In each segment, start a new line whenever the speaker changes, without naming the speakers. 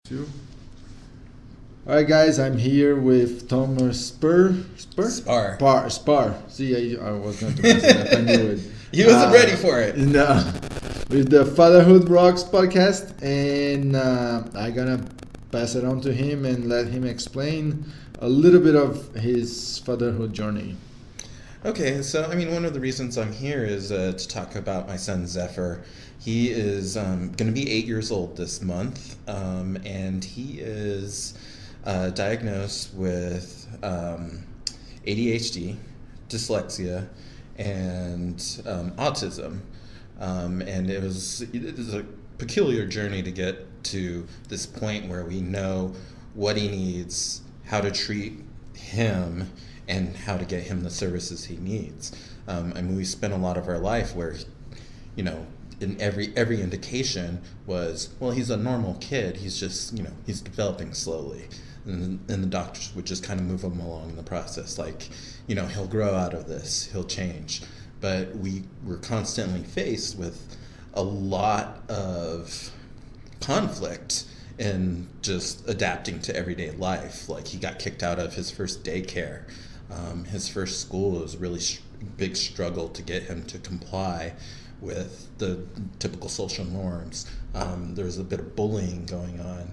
Two. All right, guys, I'm here with Thomas Spahr. Spahr. See, I was going to mess it up. I knew it.
He wasn't ready for it.
With the Fatherhood Rocks podcast, and I'm gonna pass it on to him and let him explain a little bit of his fatherhood journey.
Okay, so one of the reasons I'm here is to talk about my son Zephyr. He is going to be 8 years old this month, and he is diagnosed with ADHD, dyslexia, and autism. And it was a peculiar journey to get to this point where we know what he needs, how to treat him, and how to get him the services he needs. We spent a lot of our life where, in every indication was, well, he's a normal kid. He's just, he's developing slowly. And the doctors would just kind of move him along in the process. Like, he'll grow out of this, he'll change. But we were constantly faced with a lot of conflict in just adapting to everyday life. Like, he got kicked out of his first daycare. His first school was a really big struggle to get him to comply with the typical social norms. There was a bit of bullying going on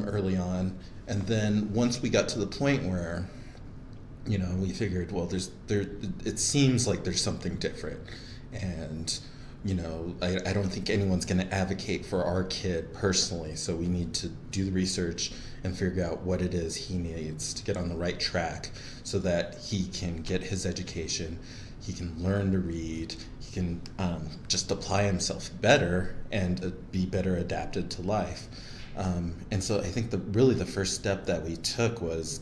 early on. And then once we got to the point where, we figured, well, it seems like there's something different. And, I don't think anyone's going to advocate for our kid personally. So we need to do the research and figure out what it is he needs to get on the right track so that he can get his education, he can learn to read, he can just apply himself better and be better adapted to life. And so I think the first step that we took was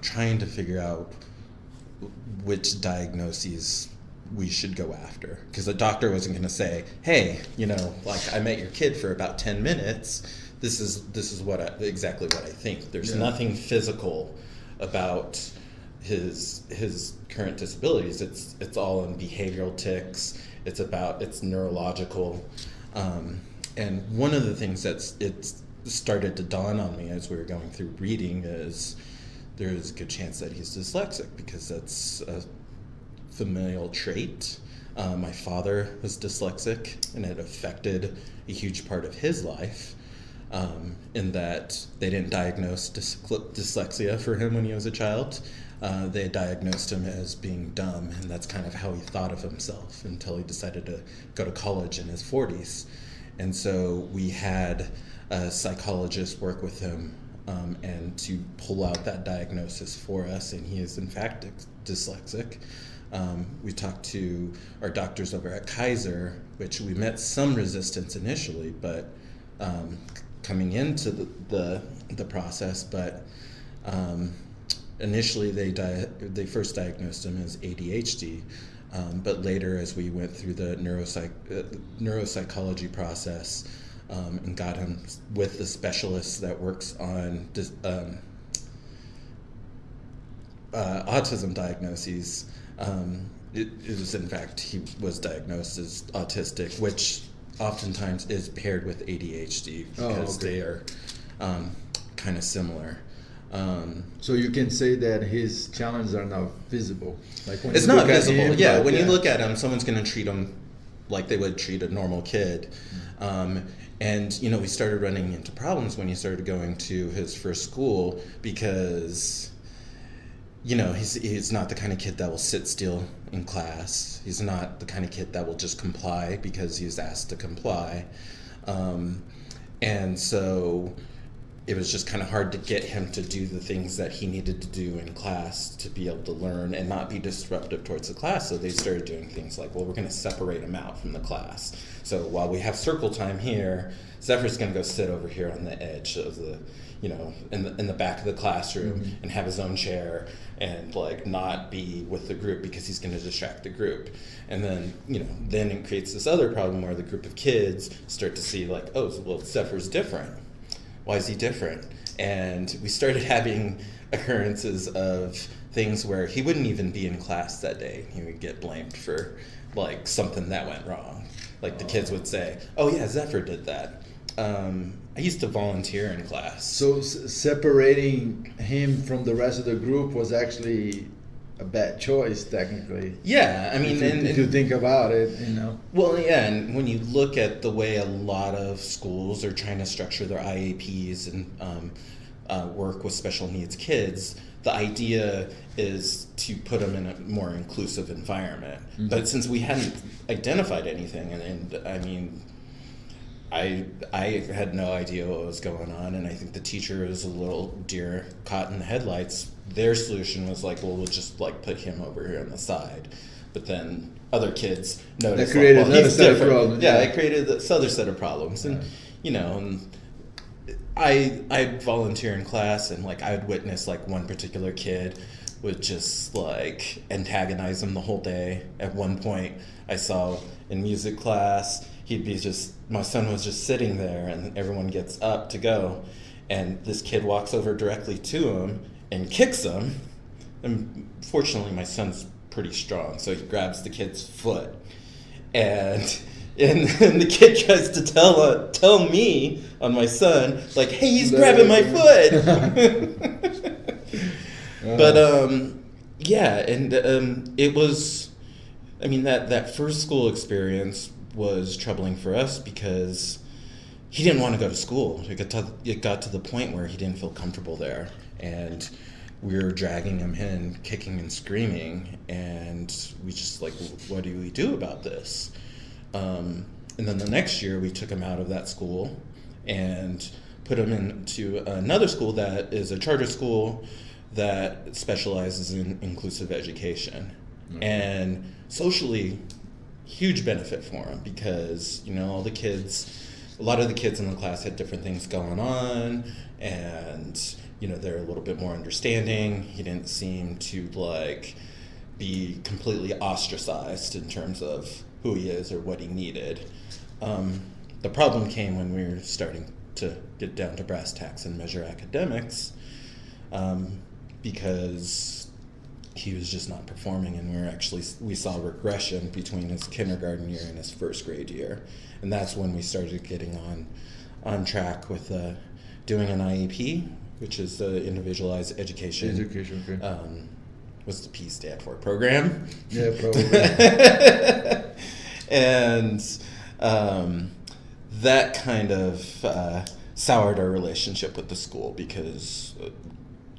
trying to figure out which diagnoses we should go after. Because the doctor wasn't going to say, hey, I met your kid for about 10 minutes. This is exactly what I think. There's nothing physical about his current disabilities. It's all in behavioral tics. It's neurological. And one of the things it started to dawn on me as we were going through reading is there's a good chance that he's dyslexic because that's a familial trait. My father was dyslexic, and it affected a huge part of his life, in that they didn't diagnose dyslexia for him when he was a child. They diagnosed him as being dumb, and that's kind of how he thought of himself until he decided to go to college in his 40s. And so we had a psychologist work with him and to pull out that diagnosis for us, and he is in fact dyslexic. We talked to our doctors over at Kaiser, which we met some resistance initially, but coming into the process. But initially, they first diagnosed him as ADHD, but later, as we went through the neuropsychology process and got him with the specialist that works on autism diagnoses. It was, in fact, he was diagnosed as autistic, which oftentimes is paired with ADHD because they are kind of similar.
So you can say that his challenges are not visible. Like when
it's not visible. When you look at him, someone's going to treat him like they would treat a normal kid. And we started running into problems when he started going to his first school because he's not the kind of kid that will sit still in class. He's not the kind of kid that will just comply because he's asked to comply. And so it was just kind of hard to get him to do the things that he needed to do in class to be able to learn and not be disruptive towards the class. So they started doing things like, well, we're going to separate him out from the class. So while we have circle time here, Zephyr's going to go sit over here on the edge of the, in the back of the classroom and have his own chair and not be with the group because he's going to distract the group. And then, then it creates this other problem where the group of kids start to see Zephyr's different. Why is he different? And we started having occurrences of things where he wouldn't even be in class that day. He would get blamed for something that went wrong. The kids would say, oh yeah, Zephyr did that. I used to volunteer in class.
So separating him from the rest of the group was actually a bad choice, technically.
Yeah, I mean,
if you think about it,
Well, yeah, and when you look at the way a lot of schools are trying to structure their IAPs and work with special needs kids, the idea is to put them in a more inclusive environment. Mm-hmm. But since we hadn't identified anything, and I mean, I had no idea what was going on, and I think the teacher was a little deer caught in the headlights. Their solution was like, well, we'll just like put him over here on the side. But then other kids noticed,
that created
another
set of problems.
Yeah, it created this other set of problems, and and I'd volunteer in class, and like I'd witness like one particular kid would just like antagonize him the whole day. At one point, I saw in music class, my son was just sitting there, and everyone gets up to go, and this kid walks over directly to him and kicks him. And fortunately, my son's pretty strong, so he grabs the kid's foot, and the kid tries to tell me on my son, like, hey, he's grabbing my foot. But yeah, and it was, I mean, that first school experience was troubling for us because he didn't want to go to school. It got to the point where he didn't feel comfortable there, and we were dragging him in, kicking and screaming, and we just like, what do we do about this? And then the next year we took him out of that school and put him into another school that is a charter school that specializes in inclusive education. Mm-hmm. And socially, huge benefit for him because, a lot of the kids in the class had different things going on, and, they're a little bit more understanding. He didn't seem to like be completely ostracized in terms of who he is or what he needed. The problem came when we were starting to get down to brass tacks and measure academics, because he was just not performing, and we saw regression between his kindergarten year and his first grade year, and that's when we started getting on track with doing an IEP, which is the individualized education. Okay. What's the P stand for? Program?
Yeah, probably.
And that kind of soured our relationship with the school because,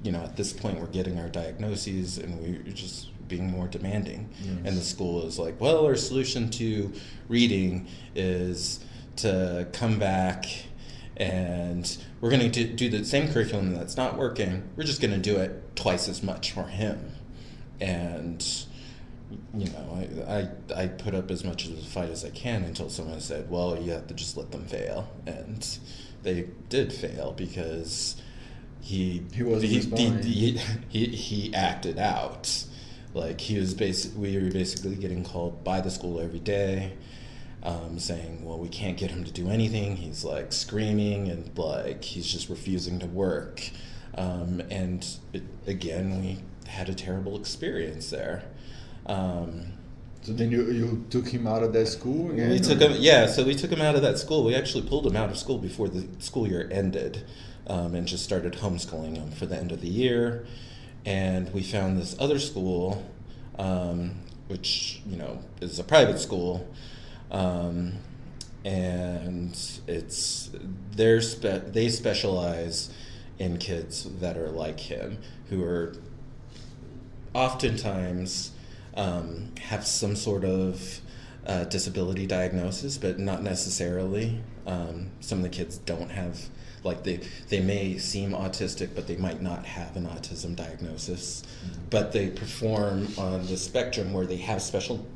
at this point we're getting our diagnoses and we're just being more demanding. Yes. And the school is like, well, our solution to reading is to come back and we're going to do the same curriculum that's not working. We're just going to do it twice as much for him. And I put up as much of a fight as I can until someone said, well, you have to just let them fail. And they did fail because he acted out. Like we were basically getting called by the school every day, saying, well, we can't get him to do anything. He's like screaming and like he's just refusing to work. And again, we had a terrible experience there.
So then you took him out of that school again?
So we took him out of that school. We actually pulled him out of school before the school year ended, and just started homeschooling him for the end of the year. And we found this other school, which is a private school, and they specialize in kids that are like him, who are oftentimes have some sort of disability diagnosis, but not necessarily. Some of the kids don't have, like they may seem autistic, but they might not have an autism diagnosis. Mm-hmm. But they perform on the spectrum where they have special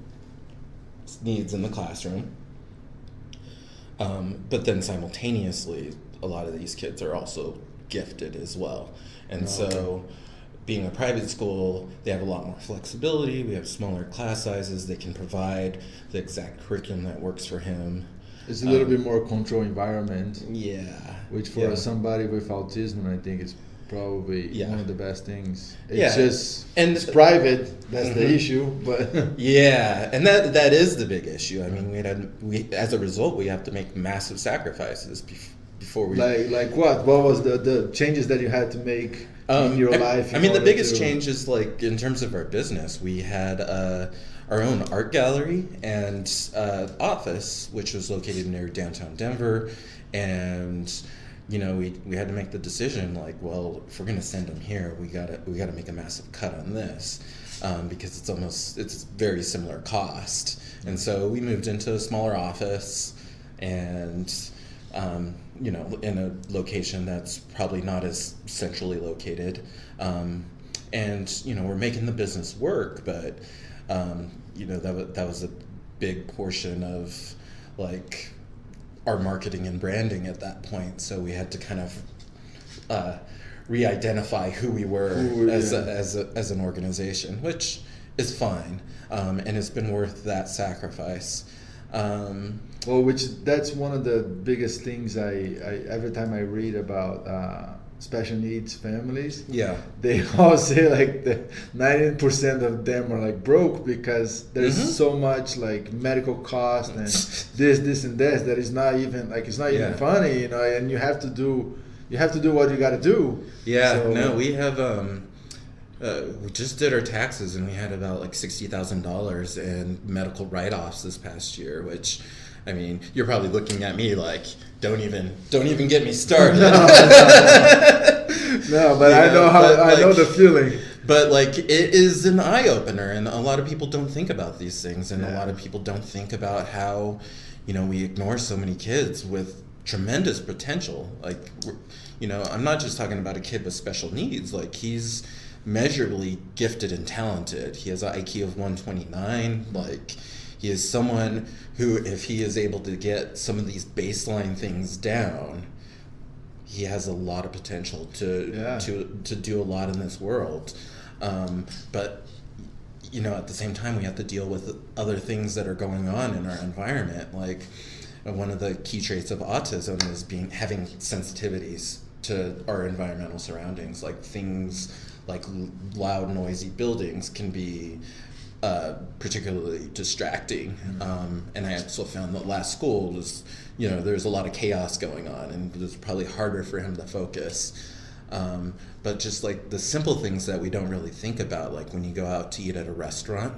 needs in the classroom. But then simultaneously, a lot of these kids are also gifted as well. And so being a private school, they have a lot more flexibility. We have smaller class sizes. They can provide the exact curriculum that works for him.
It's a little bit more controlled environment.
Yeah.
Which for somebody with autism, I think is probably one of the best things. It's private. That's the issue. But
yeah, and that is the big issue. I mean, we as a result, we have to make massive sacrifices before we
like what was the changes that you had to make in your life?
I mean, the biggest change is like in terms of our business. We had our own art gallery and office, which was located near downtown Denver, and we had to make the decision like, well, if we're gonna send them here, we gotta make a massive cut on this. Because it's very similar cost, and so we moved into a smaller office, and in a location that's probably not as centrally located, and we're making the business work, but that was a big portion of like our marketing and branding at that point, so we had to kind of re-identify who we were as an organization, which is fine, and it's been worth that sacrifice.
That's one of the biggest things I every time I read about special needs families, they all say like the 90% of them are like broke because there's so much like medical cost and this and that is not even like it's not even funny, and you have to do what you got to do.
We have we just did our taxes and we had about like $60,000 in medical write-offs this past year, which, I mean, you're probably looking at me like, don't even get me started.
No, but I know I know the feeling.
But like, it is an eye opener, and a lot of people don't think about these things, and a lot of people don't think about how, we ignore so many kids with tremendous potential. Like, I'm not just talking about a kid with special needs. Like, he's measurably gifted and talented. He has an IQ of 129. Like, he is someone who, if he is able to get some of these baseline things down, he has a lot of potential to do a lot in this world. But at the same time, we have to deal with other things that are going on in our environment. Like, one of the key traits of autism is having sensitivities to our environmental surroundings. Like, things like loud, noisy buildings can be particularly distracting. And I also found that last school was, there's a lot of chaos going on, and it was probably harder for him to focus. But just like the simple things that we don't really think about, like when you go out to eat at a restaurant,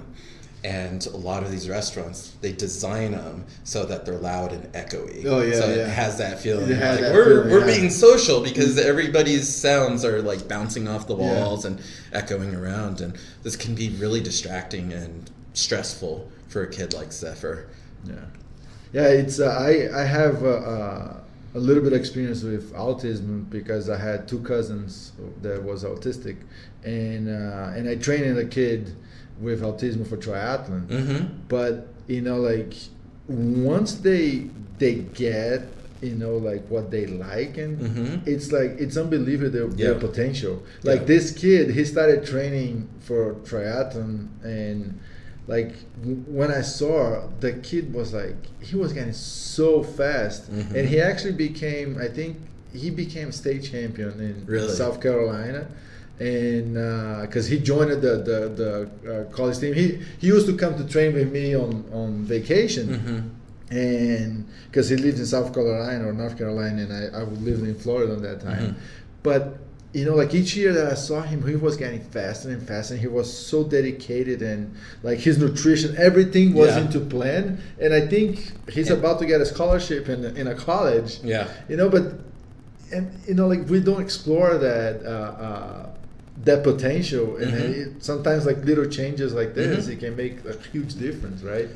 and a lot of these restaurants, they design them so that they're loud and echoey. It has that feeling. We're being social because everybody's sounds are like bouncing off the walls and echoing around, and this can be really distracting and stressful for a kid like Zephyr.
It's I have a little bit of experience with autism because I had two cousins that was autistic, and I trained a kid with autism for triathlon. But like once they get like what they like, and it's like it's unbelievable their potential. Like this kid, he started training for triathlon, and like when I saw the kid was like, he was getting so fast, and he actually became, I think he became state champion in South Carolina. And because he joined the college team, he used to come to train with me on vacation, and because he lived in South Carolina or North Carolina, and I lived in Florida at that time. But like each year that I saw him, he was getting faster and faster, and he was so dedicated, and like his nutrition, everything was into plan. And I think he's about to get a scholarship in a college. But like we don't explore that potential, and sometimes like little changes like this, it can make a huge difference, right?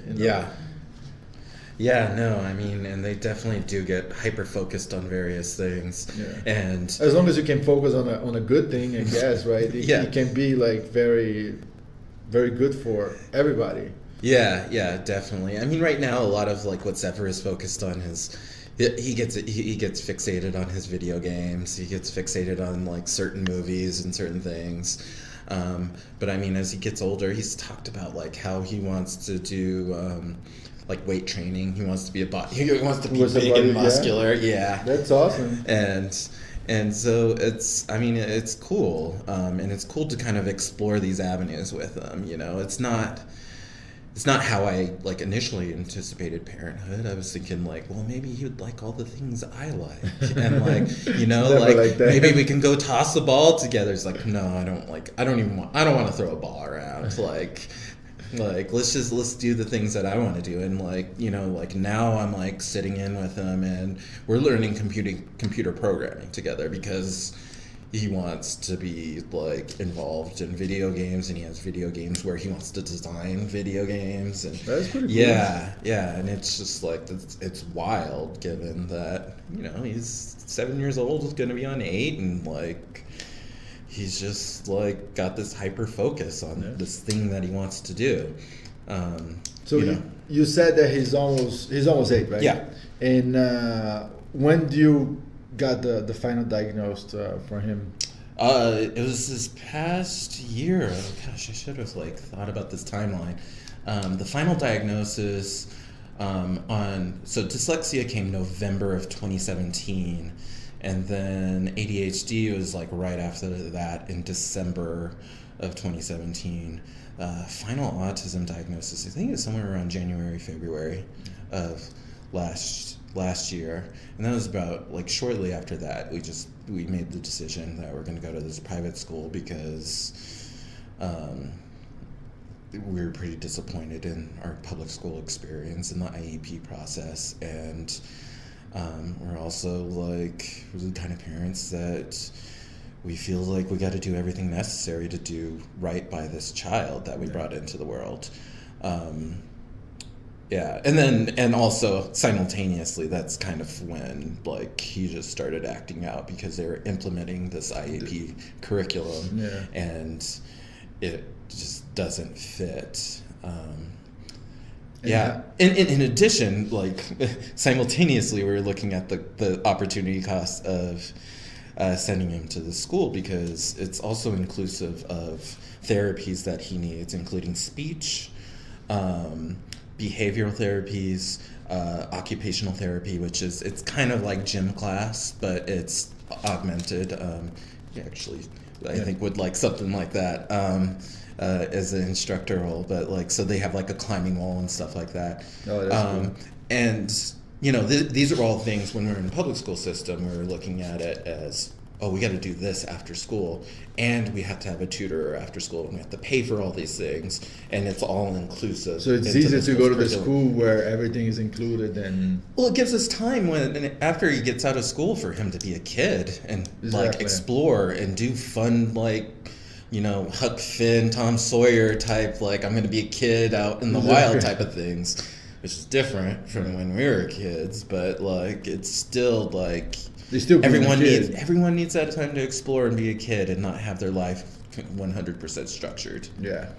I mean, and they definitely do get hyper focused on various things, and
as long as you can focus on a good thing, I guess, right? It can be like very, very good for everybody.
Definitely. I mean, right now a lot of like what Zephyr is focused on is he gets fixated on his video games. He gets fixated on like certain movies and certain things. But I mean, as he gets older, he's talked about like how he wants to do like weight training. He wants to be he wants to be big and muscular.
That's awesome.
And so it's cool, and it's cool to kind of explore these avenues with them. It's not. it's not how I like initially anticipated parenthood. I was thinking like, well, maybe he would like all the things I like, and like, you know, like maybe we can go toss the ball together. It's like, no, I don't want to throw a ball around. Like let's do the things that I want to do. And like, you know, like now I'm like sitting in with him and we're learning computer programming together because he wants to be like involved in video games, and he has video games where he wants to design video games. And
that's pretty cool.
Yeah, and it's just like it's wild given that, you know, he's 7 years old, he's gonna be on 8, and like he's just like got this hyper focus on this thing that he wants to do.
So you said that he's almost 8, right?
Yeah.
And when do you got the final diagnosed for him?
It was this past year. Oh, gosh, I should have like thought about this timeline. The final diagnosis so dyslexia came November of 2017, and then ADHD was like right after that in December of 2017. Final autism diagnosis, I think it's somewhere around January, February of last year. And that was about like shortly after that we made the decision that we're going to go to this private school because we were pretty disappointed in our public school experience and the IEP process, and we're also like, we're the kind of parents that we feel like we got to do everything necessary to do right by this child that we brought into the world. Yeah, and also simultaneously, that's kind of when like he just started acting out because they were implementing this IEP curriculum, and it just doesn't fit. In addition, like simultaneously, we were looking at the opportunity cost of sending him to the school because it's also inclusive of therapies that he needs, including speech, behavioral therapies, occupational therapy, it's kind of like gym class, but it's augmented. I think would like something like that as an instructor role, but like, so they have like a climbing wall and stuff like that.
Oh, that's cool.
And you know, these are all things when we're in the public school system, we're looking at it as, oh, we got to do this after school, and we have to have a tutor after school, and we have to pay for all these things, and it's all inclusive.
So it's easier to go to the school where everything is included, and
well, it gives us time after he gets out of school for him to be a kid and like explore and do fun, like, you know, Huck Finn, Tom Sawyer type, like I'm going to be a kid out in the wild type of things, which is different from when we were kids, but like it's still like everyone needs that time to explore and be a kid and not have their life 100% structured.
Yeah.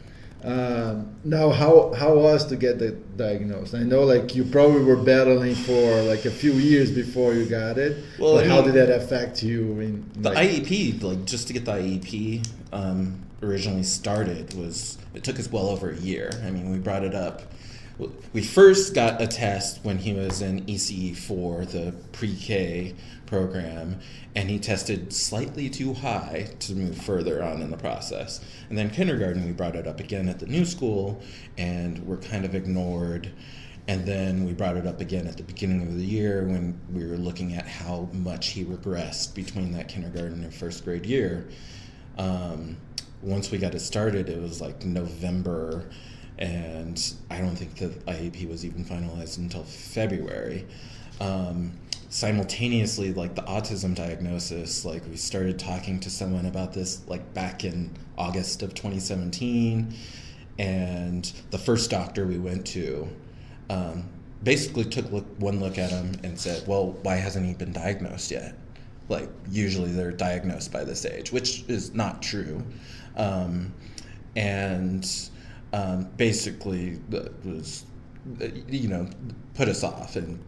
Now, how was to get the diagnosed? I know, like, you probably were battling for like a few years before you got it. Well, but how did that affect you? I mean,
the IEP, like, just to get the IEP originally started it took us well over a year. I mean, we brought it up. We first got a test when he was in ECE4, the pre-K program, and he tested slightly too high to move further on in the process. And then kindergarten, we brought it up again at the new school, and we're kind of ignored. And then we brought it up again at the beginning of the year when we were looking at how much he regressed between that kindergarten and first grade year. Once we got it started, it was like November, and I don't think the IEP was even finalized until February. Simultaneously, like the autism diagnosis, like we started talking to someone about this like back in August of 2017, and the first doctor we went to basically took one look at him and said, well, why hasn't he been diagnosed yet? Like, usually they're diagnosed by this age, which is not true. Basically was, you know, put us off and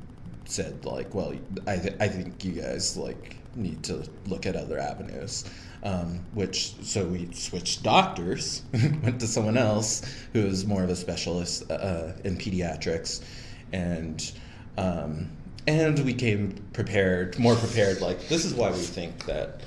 said, like, well, I think you guys, like, need to look at other avenues. So we switched doctors, went to someone else who was more of a specialist in pediatrics, and we came more prepared. Like, this is why we think that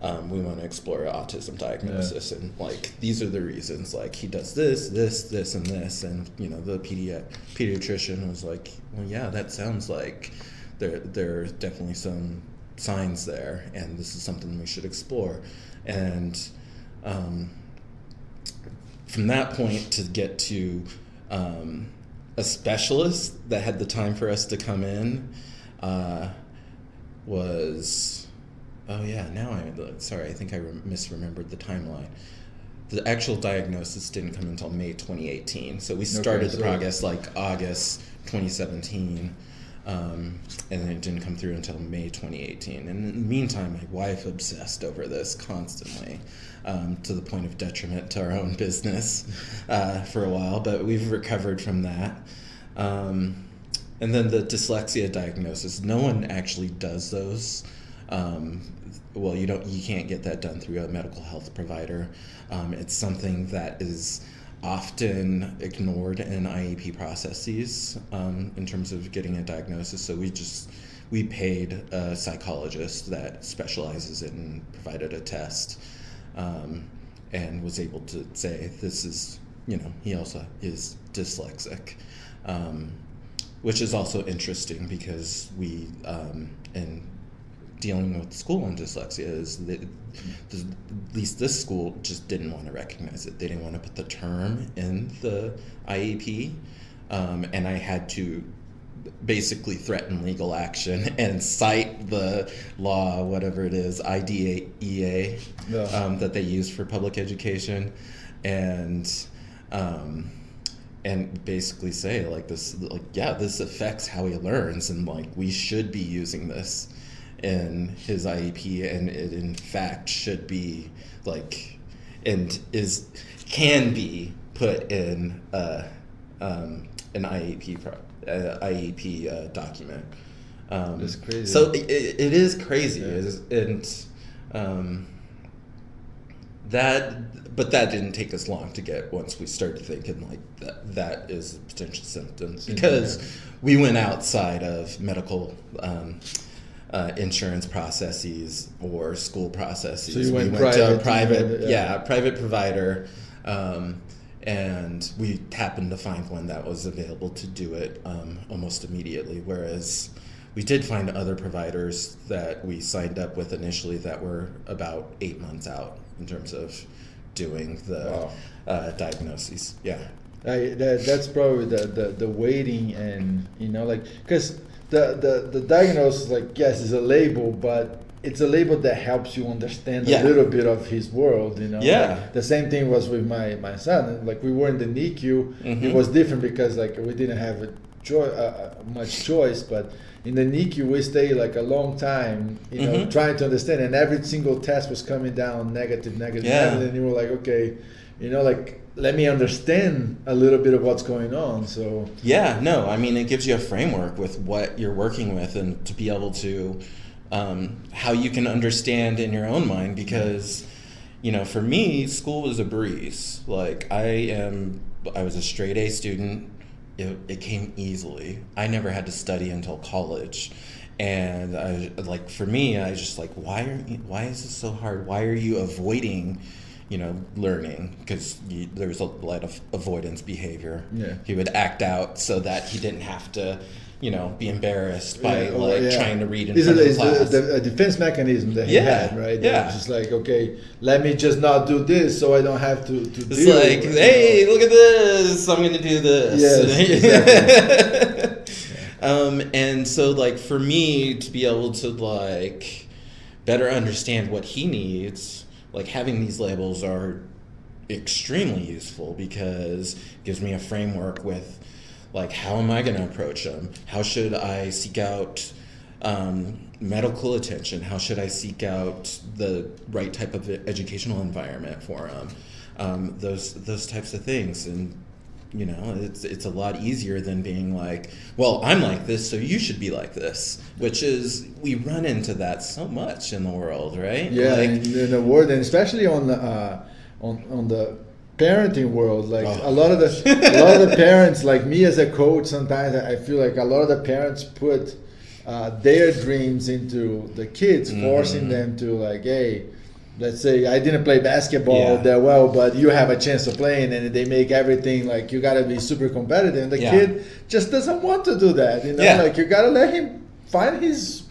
we want to explore autism diagnosis, and like these are the reasons. Like he does this, and this, and you know the pediatrician was like, well, yeah, that sounds like there are definitely some signs there, and this is something we should explore. And from that point to get to a specialist that had the time for us to come in was, oh yeah, now sorry, I think I misremembered the timeline. The actual diagnosis didn't come until May 2018, so we started the progress like August 2017, and then it didn't come through until May 2018. And in the meantime, my wife obsessed over this constantly, to the point of detriment to our own business for a while, but we've recovered from that. And then the dyslexia diagnosis, no one actually does those. Well, you can't get that done through a medical health provider. It's something that is often ignored in IEP processes in terms of getting a diagnosis. So we paid a psychologist that specializes in, provided a test, and was able to say this is, he also is dyslexic, which is also interesting because we, in dealing with school and dyslexia, is that at least this school just didn't want to recognize it. They didn't want to put the term in the IEP, and I had to basically threaten legal action and cite the law, whatever it is, IDEA, that they use for public education, and basically say this affects how he learns, and we should be using this in his IEP, and it in fact should be can be put in an IEP document.
That's crazy.
So it is crazy, but that didn't take us long to get once we started thinking that is a potential symptom, because we went outside of medical insurance processes or school processes.
So you went
to a private provider, and we happened to find one that was available to do it almost immediately, whereas we did find other providers that we signed up with initially that were about 8 months out in terms of doing the diagnoses. Yeah.
That's probably the waiting, and because the diagnosis, yes, is a label, but it's a label that helps you understand a little bit of his world, the same thing was with my son. We were in the NICU. It was different because we didn't have much choice, but in the NICU we stayed a long time, trying to understand, and every single test was coming down negative, and you were okay, let me understand a little bit of what's going on. So
it gives you a framework with what you're working with, and to be able to how you can understand in your own mind, because for me, school was a breeze. I was a straight A student. It came easily. I never had to study until college, and for me, I just why is this so hard? Why are you avoiding learning? Because there was a lot of avoidance behavior. He would act out so that he didn't have to be embarrassed by trying to read in front of the class.
A defense mechanism that he had, right? Yeah. Just okay, let me just not do this so I don't have to
it's deal with it. Hey, look at this, I'm going to do this.
Yes,
exactly. And so for me to be able to better understand what he needs, having these labels are extremely useful, because it gives me a framework with how am I going to approach them? How should I seek out medical attention? How should I seek out the right type of educational environment for them? Those types of things. And it's a lot easier than being well, I'm like this, so you should be like this, which is, we run into that so much in the world, right?
Yeah, in the world, and especially on the parenting world, a lot of the parents, me as a coach, sometimes I feel a lot of the parents put their dreams into the kids, forcing them to like, hey, let's say I didn't play basketball that well, but you have a chance of playing, and they make everything like you gotta be super competitive. And the kid just doesn't want to do that, you know. Like you gotta let him find his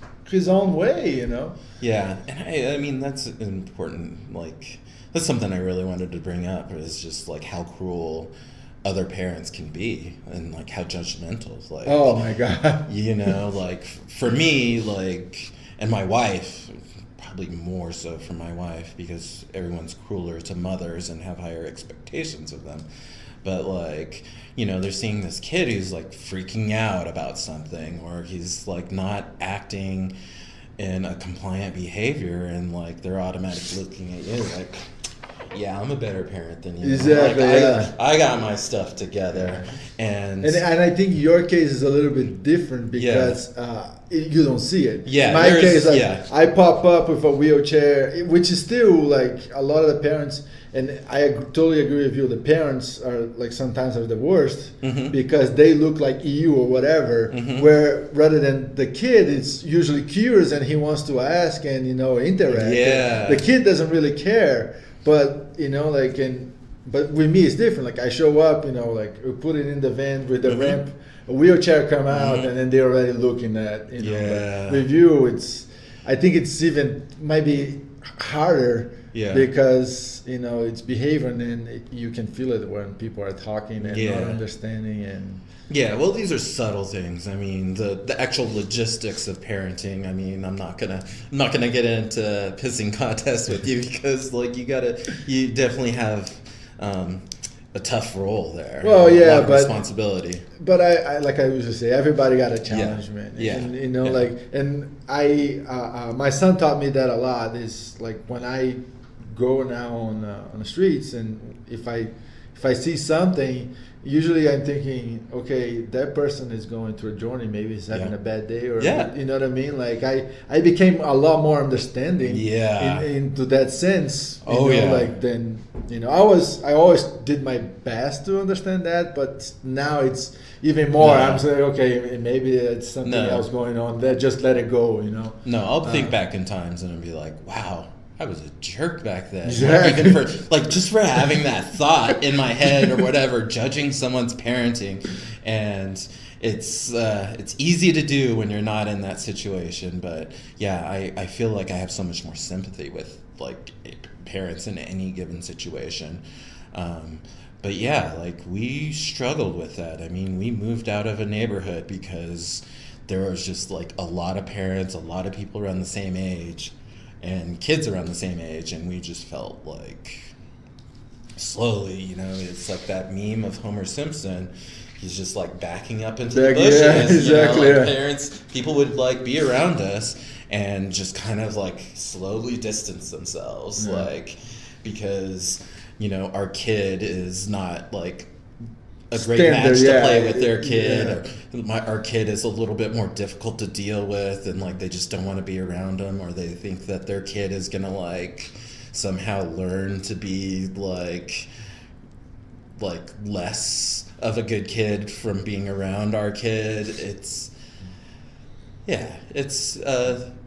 own way, you know.
Yeah, and I mean that's important. Like that's something I really wanted to bring up is just like how cruel other parents can be and like how judgmental. Like,
oh my God,
you know, like for me, like, and my wife. Probably more so for my wife because everyone's crueler to mothers and have higher expectations of them. But like, you know, they're seeing this kid who's like freaking out about something or he's like not acting in a compliant behavior and like they're automatically looking at you like, yeah, I'm a better parent than you.
Exactly.
Like, I got my stuff together, and
I think your case is a little bit different because you don't see it.
Yeah.
In my case, I pop up with a wheelchair, which is still like a lot of the parents, and I totally agree with you. The parents are like sometimes are the worst because they look like you or whatever. Where rather than the kid, it's usually curious and he wants to ask and interact.
Yeah.
The kid doesn't really care. But but with me it's different. Like I show up, like we put it in the van with the ramp, a wheelchair come out, and then they're already looking at. But with you, I think it's even maybe harder because it's behavior, and then you can feel it when people are talking and not understanding and.
Yeah, well, these are subtle things. I mean, the actual logistics of parenting. I mean, I'm not gonna get into pissing contests with you because, like, you definitely have a tough role there.
Well, yeah, but
responsibility.
But I like I used to say, everybody got a challenge, man.
Yeah.
And my son taught me that a lot. Is like when I go now on the streets, and if I see something. Usually I'm thinking, okay, that person is going through a journey. Maybe he's having a bad day, or you know what I mean. Like I became a lot more understanding. Into that sense. Like then I always did my best to understand that, but now it's even more. I'm saying, okay, maybe it's something else going on. Just let it go.
No, I'll think back in times and I'll be like, wow. I was a jerk back then.
Exactly.
Even just for having that thought in my head or whatever, judging someone's parenting, and it's easy to do when you're not in that situation. But yeah, I feel like I have so much more sympathy with like parents in any given situation. But yeah, like we struggled with that. I mean, we moved out of a neighborhood because there was just like a lot of parents, a lot of people around the same age. And kids around the same age, and we just felt like slowly, it's like that meme of Homer Simpson. He's just like backing up into the bushes.
Yeah, exactly.
Parents, people would like be around us and just kind of like slowly distance themselves, because our kid is not like a great match to play with their kid, or our kid is a little bit more difficult to deal with, and like they just don't want to be around them, or they think that their kid is gonna like somehow learn to be like less of a good kid from being around our kid.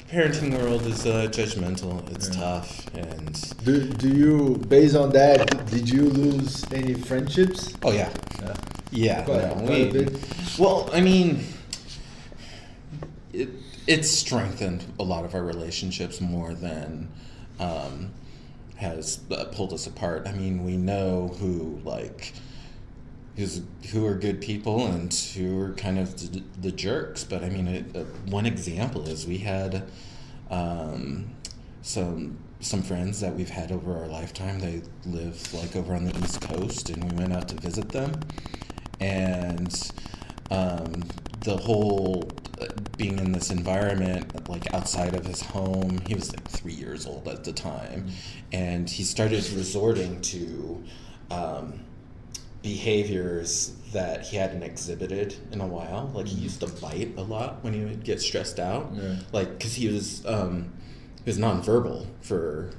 Parenting world is judgmental. It's tough, and
do you, based on that, did you lose any friendships?
Oh yeah.
Quite a bit.
Well, I mean, it's strengthened a lot of our relationships more than has pulled us apart. I mean, we know who are good people and who are kind of the jerks. But I mean, one example is we had some friends that we've had over our lifetime. They live like over on the East Coast, and we went out to visit them. And the whole being in this environment, like outside of his home, he was like 3 years old at the time, and he started resorting to behaviors that he hadn't exhibited in a while. Like he used to bite a lot when he would get stressed out, like because he was nonverbal for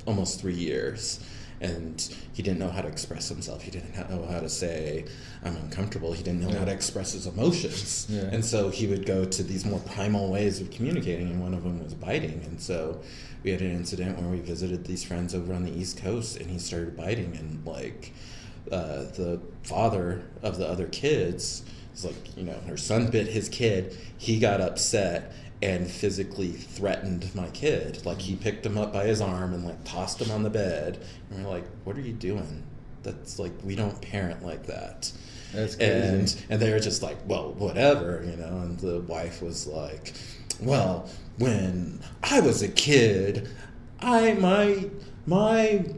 almost 3 years. and he didn't know how to express himself. He didn't know how to say, I'm uncomfortable. He didn't know how to express his emotions.
Yeah.
And so he would go to these more primal ways of communicating, and one of them was biting. And so we had an incident where we visited these friends over on the East Coast, and he started biting, and like the father of the other kids was like, you know, her son bit his kid. He got upset and physically threatened my kid. Like, he picked him up by his arm and like tossed him on the bed. And we're like, what are you doing? That's like, we don't parent like that.
That's crazy.
And they were just like, well, whatever, you know. And the wife was like, well, when I was a kid, my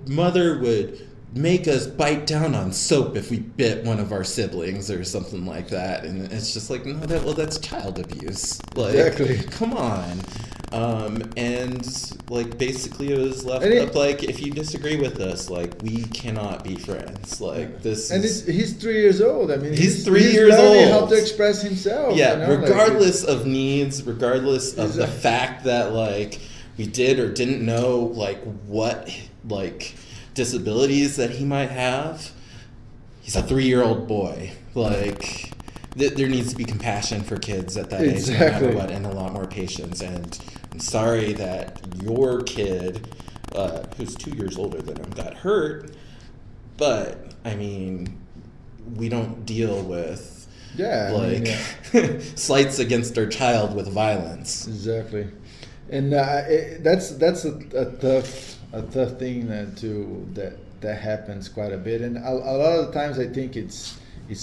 mother would make us bite down on soap if we bit one of our siblings or something like that. And it's just like, no, that's child abuse. Like,
Exactly.
come on. And like, basically it was left up like, if you disagree with us, like, we cannot be friends. Like, this
and
is...
he's 3 years old. I mean,
he's 3 years old.
How to express himself.
Yeah,
you know?
regardless of needs, regardless of the fact that like we did or didn't know like what like disabilities that he might have, he's a 3-year-old boy. Like, there needs to be compassion for kids at that age, no matter what, and a lot more patience. And I'm sorry that your kid, who's 2 years older than him, got hurt, but I mean, we don't deal with slights against our child with violence.
Exactly. And that's a tough thing that happens quite a bit, and a lot of the times I think it's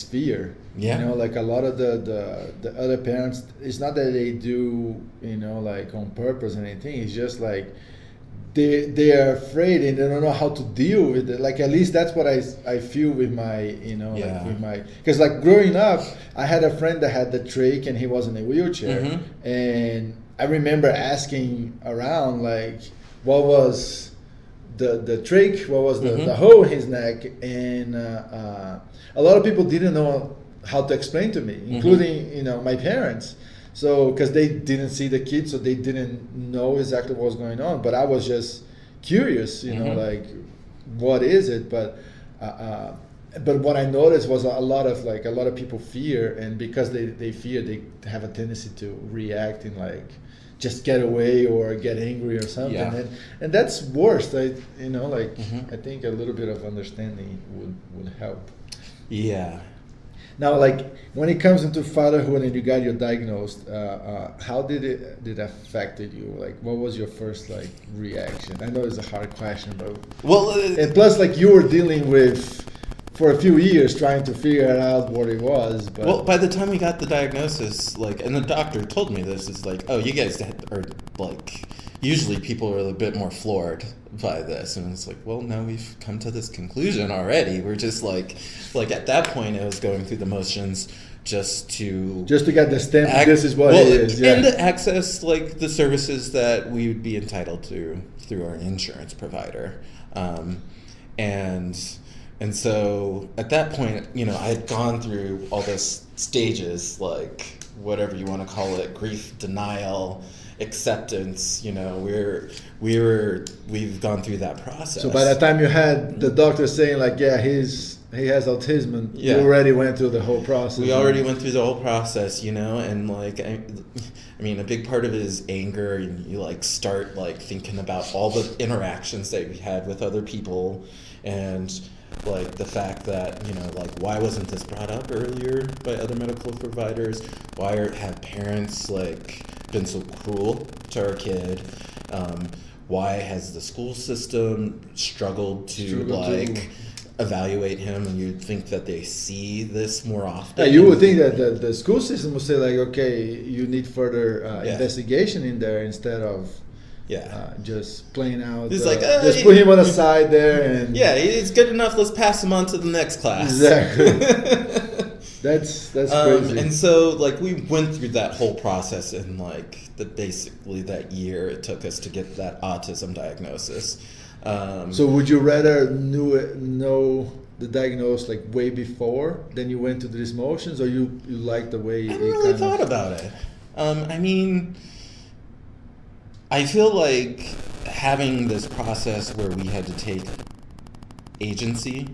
fear.
Yeah.
You know, like a lot of the other parents, it's not that they do, you know, like on purpose or anything. It's just like they are afraid and they don't know how to deal with it. Like, at least that's what I feel with my, you know, like with my, because like growing up, I had a friend that had the trach and he was in a wheelchair, and I remember asking around, like, what was the trach, what was the hole in his neck, and a lot of people didn't know how to explain to me, including, you know, my parents. So, because they didn't see the kid, so they didn't know exactly what was going on. But I was just curious, you know, like, what is it? But what I noticed was a lot of people fear, and because they fear, they have a tendency to react in like, just get away or get angry or something.
Yeah.
And that's worse. I think a little bit of understanding would help.
Yeah.
Now, like, when it comes into fatherhood and you got your diagnosed, how did it affected you? Like, what was your first like reaction? I know it's a hard question, but and plus, like, you were dealing with for a few years trying to figure out what it was. But
well, by the time we got the diagnosis, like, and the doctor told me this, it's like, oh, you guys are like, usually people are a bit more floored by this, and it's like, well, no, we've come to this conclusion already. We're just like at that point, I was going through the motions just to get the stamp. This is what it is, and to access like the services that we would be entitled to through our insurance provider, and so at that point, you know, I had gone through all those stages, like whatever you want to call it, grief, denial, acceptance. You know, we've gone through that process.
So by the time you had the doctor saying like, yeah, he has autism, you already went through the whole process.
We already went through the whole process, you know, and like, I mean, a big part of it is anger, and you like start like thinking about all the interactions that we had with other people, and like the fact that, you know, like, why wasn't this brought up earlier by other medical providers? Why have parents like been so cruel to our kid? Why has the school system struggled to evaluate him? And you'd think that they see this more often.
Yeah, you would think that the school system would say like, okay, you need further investigation in there instead of just playing out.
He's like,
just put him on the side there, and
he's good enough. Let's pass him on to the next class.
Exactly. That's crazy.
And so, like, we went through that whole process in like basically that year it took us to get that autism diagnosis.
So, would you rather know the diagnosis like way before, then you went to these motions, or you liked the way?
I really thought about it. I mean, I feel like having this process where we had to take agency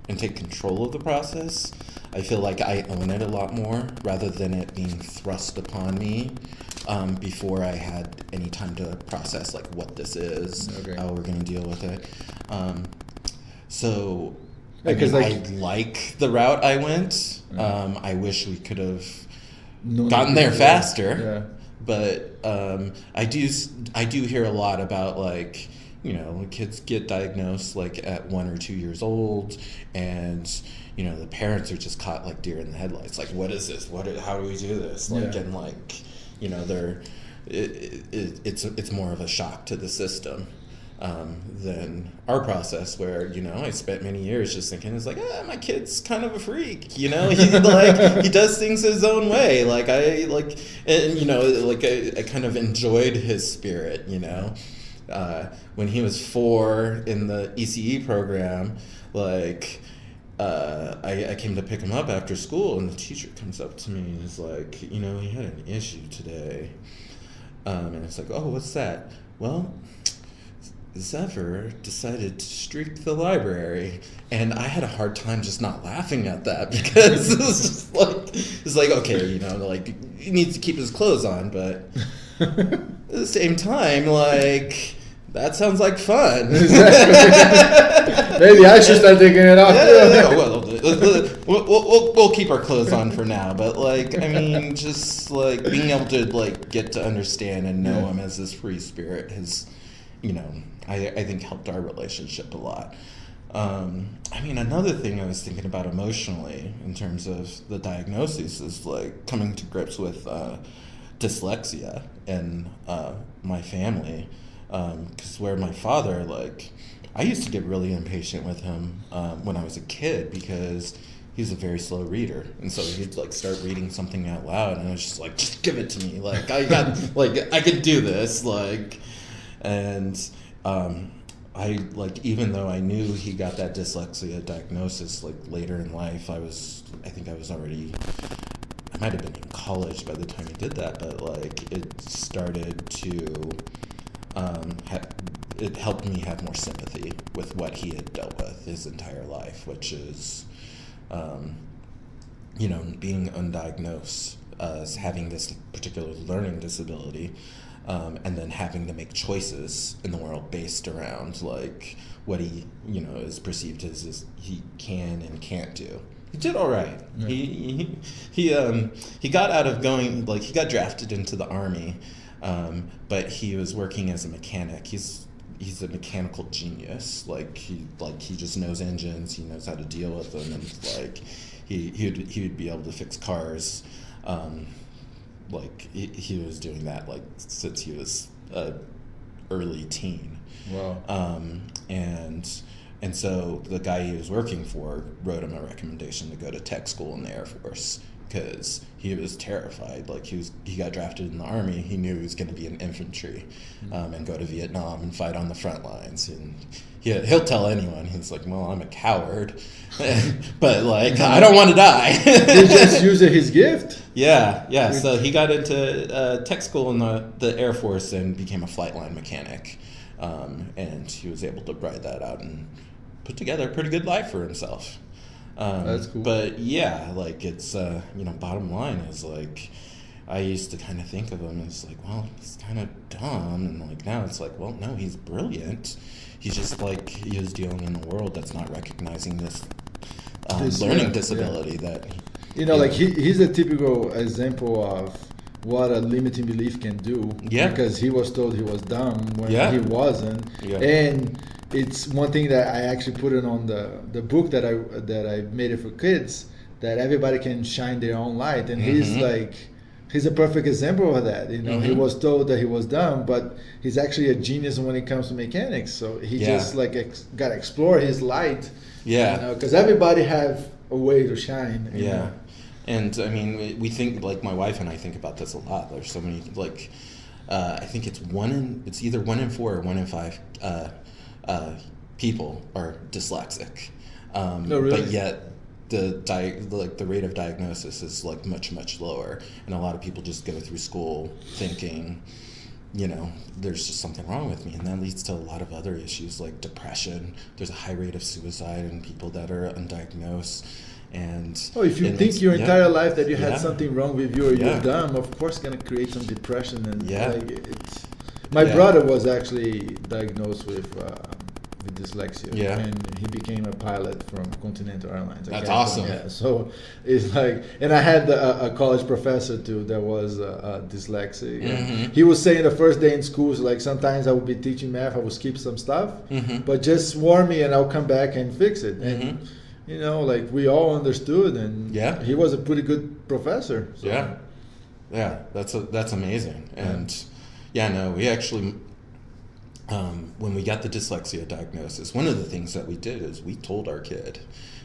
and take control of the process. I feel like I own it a lot more rather than it being thrust upon me before I had any time to process like what this is, how we're going to deal with it. So I like the route I went. I wish we could have gotten there faster. But I do hear a lot about like, you know, kids get diagnosed like at 1 or 2 years old, and you know the parents are just caught like deer in the headlights. Like, what is this? How do we do this? Like, and like, you know, it's more of a shock to the system than our process, where, you know, I spent many years just thinking, it's like, my kid's kind of a freak, you know, he does things his own way. Like and you know, like I kind of enjoyed his spirit, you know. When he was 4 in the ECE program, like, I came to pick him up after school, and the teacher comes up to me and is like, you know, he had an issue today. And it's like, oh, what's that? Well, Zephyr decided to streak the library. And I had a hard time just not laughing at that, because it's like, okay, you know, like, he needs to keep his clothes on, but at the same time, like, that sounds like fun.
Exactly. Maybe I should start taking it off.
We'll keep our clothes on for now, but like, I mean, just like being able to like get to understand and know him as this free spirit has, you know, I think helped our relationship a lot. I mean, another thing I was thinking about emotionally in terms of the diagnosis is like coming to grips with dyslexia and my family. Because where my father, like, I used to get really impatient with him when I was a kid, because he's a very slow reader, and so he'd like start reading something out loud, and I was just like, just give it to me, like I could do this, like, and I like, even though I knew he got that dyslexia diagnosis like later in life, I think I was already, I might have been in college by the time he did that, but like it started to. It helped me have more sympathy with what he had dealt with his entire life, which is, you know, being undiagnosed, having this particular learning disability, and then having to make choices in the world based around like what he, you know, is perceived as he can and can't do. He did all right. Yeah. He got out of going, like, he got drafted into the Army. But he was working as a mechanic. He's a mechanical genius. Like he just knows engines. He knows how to deal with them, and like he would be able to fix cars. Like he was doing that like since he was early teen.
Wow.
And so the guy he was working for wrote him a recommendation to go to tech school in the Air Force, because he was terrified. Like he got drafted in the Army. He knew he was going to be in infantry, and go to Vietnam and fight on the front lines. And he'll tell anyone, he's like, well, I'm a coward, but like I don't want to die.
He just used his gift.
Yeah. So he got into tech school in the Air Force and became a flight line mechanic, and he was able to ride that out and put together a pretty good life for himself.
That's cool.
But yeah, like it's you know, bottom line is like I used to kind of think of him as like, well, he's kind of dumb, and like now it's like, well, no, he's brilliant. He's just like, he is dealing in a world that's not recognizing this learning disability that
you know, like he's a typical example of what a limiting belief can do.
Yeah.
Because he was told he was dumb when he wasn't. Yeah. And it's one thing that I actually put it on the book that I made it for kids, that everybody can shine their own light, and he's a perfect example of that. You know, he was told that he was dumb, but he's actually a genius when it comes to mechanics. So he just like got to explore his light. Yeah, you know, because everybody have a way to shine. You know?
And I mean, we think, like my wife and I think about this a lot. There's so many, like I think it's either 1 in 4 or 1 in 5 people are dyslexic, really? But yet the rate of diagnosis is like much lower, and a lot of people just go through school thinking, there's just something wrong with me, and that leads to a lot of other issues like depression. There's a high rate of suicide in people that are undiagnosed. And
if you think your entire life that you had
yeah.
something wrong with you or
Yeah.
you're dumb, of course, gonna create some depression. And
Yeah.
my
Yeah.
brother was actually diagnosed with dyslexia,
Yeah.
and he became a pilot from Continental Airlines.
That's awesome.
Yeah, so it's like, and I had a college professor too that was dyslexic.
Mm-hmm.
He was saying the first day in school, so like sometimes I would be teaching math, I would skip some stuff,
Mm-hmm.
but just warn me and I'll come back and fix it. And
Mm-hmm.
like we all understood, and
Yeah.
he was a pretty good professor. So.
Yeah, that's amazing. And we actually, when we got the dyslexia diagnosis, one of the things that we did is we told our kid,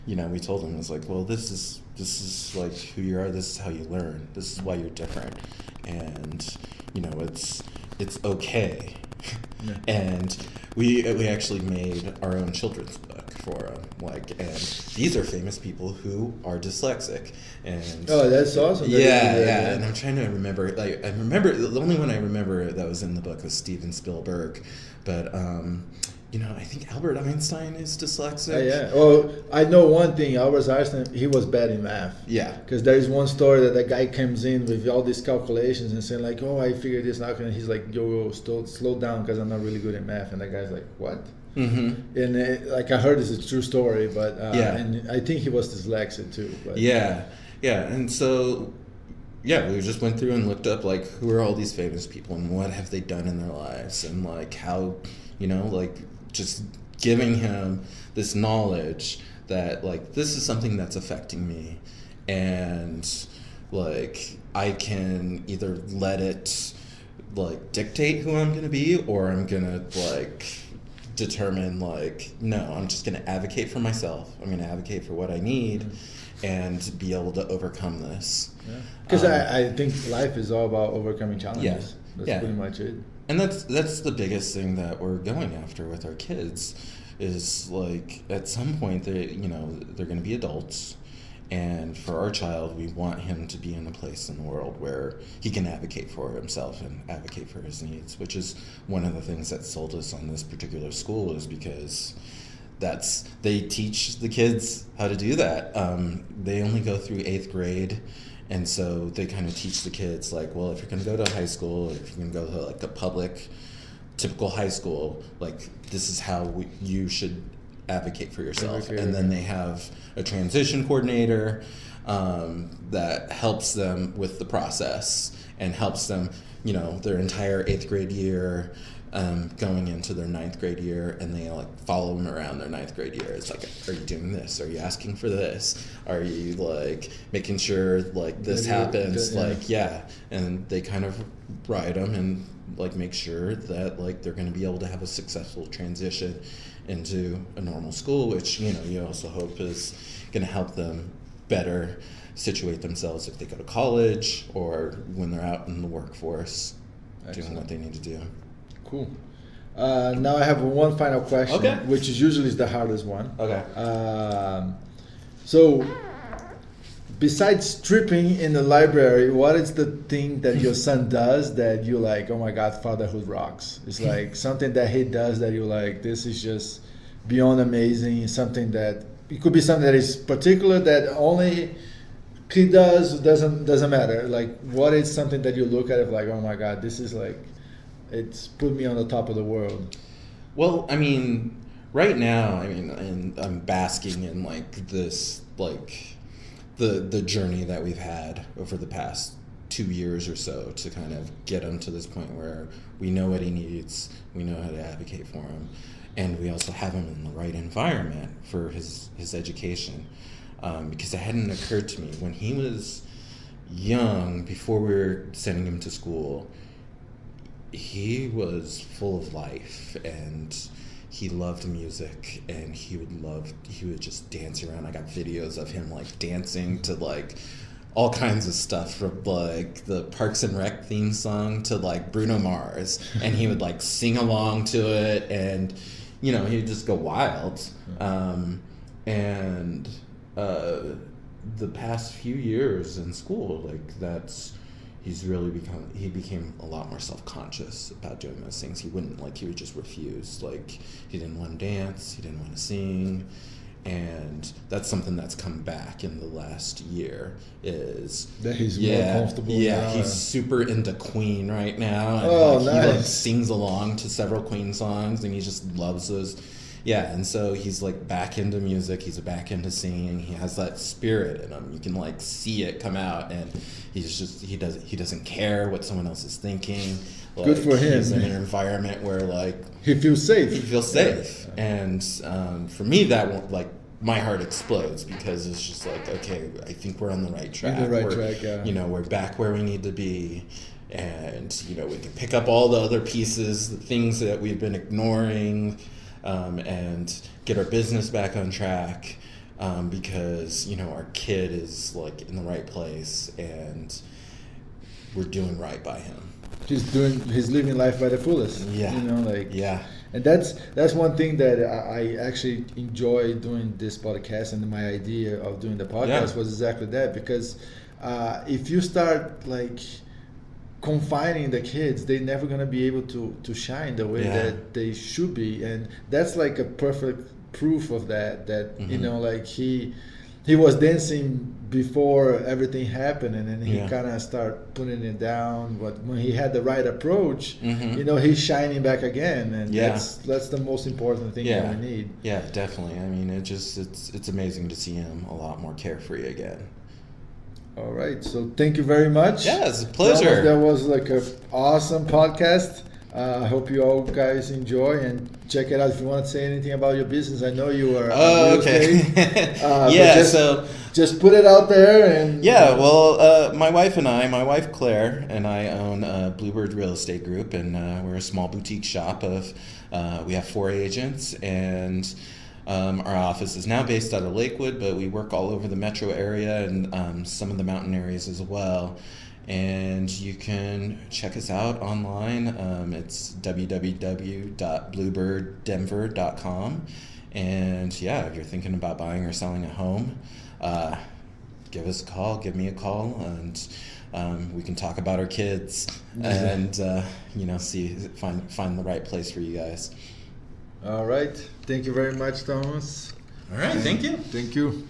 we told him, it's like, well, this is like who you are, this is how you learn, this is why you're different, and it's okay.
Yeah.
And we actually made our own children's book for him, and these are famous people who are dyslexic. And
that's awesome.
yeah. And I'm trying to remember, I remember, the only one I remember that was in the book was Steven Spielberg, but I think Albert Einstein is dyslexic.
Yeah. Well, I know one thing. Albert Einstein, he was bad in math.
Yeah.
Because there is one story that guy comes in with all these calculations and saying like, "Oh, I figured this out," and he's like, "Yo, slow down, because I'm not really good at math." And that guy's like, "What?"
Mm-hmm.
And I heard this is a true story, but
Yeah.
and I think he was dyslexic too. But,
Yeah. And so, we just went through and looked up like who are all these famous people and what have they done in their lives, and like how, just giving him this knowledge that like this is something that's affecting me, and like I can either let it like dictate who I'm gonna be, or I'm gonna like determine like, no, I'm just gonna advocate for myself. I'm gonna advocate for what I need and be able to overcome this.
Because I think life is all about overcoming challenges.
Yeah.
That's pretty much it.
And that's the biggest thing that we're going after with our kids, is like at some point they're going to be adults, and for our child we want him to be in a place in the world where he can advocate for himself and advocate for his needs, which is one of the things that sold us on this particular school, is because they teach the kids how to do that. They only go through 8th grade. And so they kind of teach the kids like, well, if you're going to go to high school, if you're going to go to like a public, typical high school, like this is how you should advocate for yourself. And then they have a transition coordinator that helps them with the process and helps them, their entire 8th grade year, going into their 9th grade year, and they like follow them around their 9th grade year. It's like, are you doing this? Are you asking for this? Are you like making sure like this happens? And they kind of ride them and like make sure that like they're going to be able to have a successful transition into a normal school, which you also hope is going to help them better situate themselves if they go to college or when they're out in the workforce. Excellent. Doing what they need to do.
Cool. Now I have one final question, which is usually the hardest one.
Okay.
So, besides tripping in the library, what is the thing that your son does that you like, oh my God, Fatherhood rocks? It's like something that he does that you like, this is just beyond amazing, something that, it could be something that is particular that only he doesn't matter. Like, what is something that you look at it like, oh my God, this is like, it's put me on the top of the world?
Well, I mean, right now, and I'm basking in like this, like the journey that we've had over the past 2 years or so to kind of get him to this point where we know what he needs, we know how to advocate for him, and we also have him in the right environment for his education. Because it hadn't occurred to me when he was young, before we were sending him to school, he was full of life and he loved music, and he would just dance around. I got videos of him like dancing to like all kinds of stuff, from like the Parks and Rec theme song to like Bruno Mars, and he would like sing along to it, and he would just go wild. The past few years in school, like that's he became a lot more self-conscious about doing those things. He would just refuse. Like, he didn't want to dance, he didn't want to sing. And that's something that's come back in the last year, is
that he's more comfortable
yeah
now.
He's super into Queen right now, and
nice.
he like sings along to several Queen songs, and he just loves those. And so he's like back into music, he's back into singing. He has that spirit in him. You can like see it come out, and he doesn't care what someone else is thinking. Like,
good for him.
He's in an environment where like
he feels safe.
Yeah. And for me, that won't, like, my heart explodes, because it's just like, okay, I think we're on the right track. We're back where we need to be, and we can pick up all the other pieces, the things that we've been ignoring, and get our business back on track, because our kid is like in the right place, and we're doing right by him.
He's living life by the fullest. And that's one thing that I actually enjoy doing this podcast, and my idea of doing the podcast was exactly that, because if you start like confining the kids, they're never going to be able to shine the way that they should be. And that's like a perfect proof of that like he was dancing before everything happened, and then he kind of started putting it down. But when he had the right approach, he's shining back again, and that's the most important thing that we need.
Yeah, definitely. I mean, it's amazing to see him a lot more carefree again.
All right, so thank you very much.
Yeah, it's a pleasure.
That was like an awesome podcast. I hope you all guys enjoy, and check it out. If you want to say anything about your business, I know you are.
Okay.
Just put it out there. And
my wife Claire and I own Bluebird Real Estate Group, and we're a small boutique shop of. We have 4 agents, and our office is now based out of Lakewood, but we work all over the metro area and some of the mountain areas as well. And you can check us out online. It's www.bluebirddenver.com. And if you're thinking about buying or selling a home, give us a call, give me a call, and we can talk about our kids and find the right place for you guys.
All right. Thank you very much, Thomas.
All right. Thank you.
Thank you.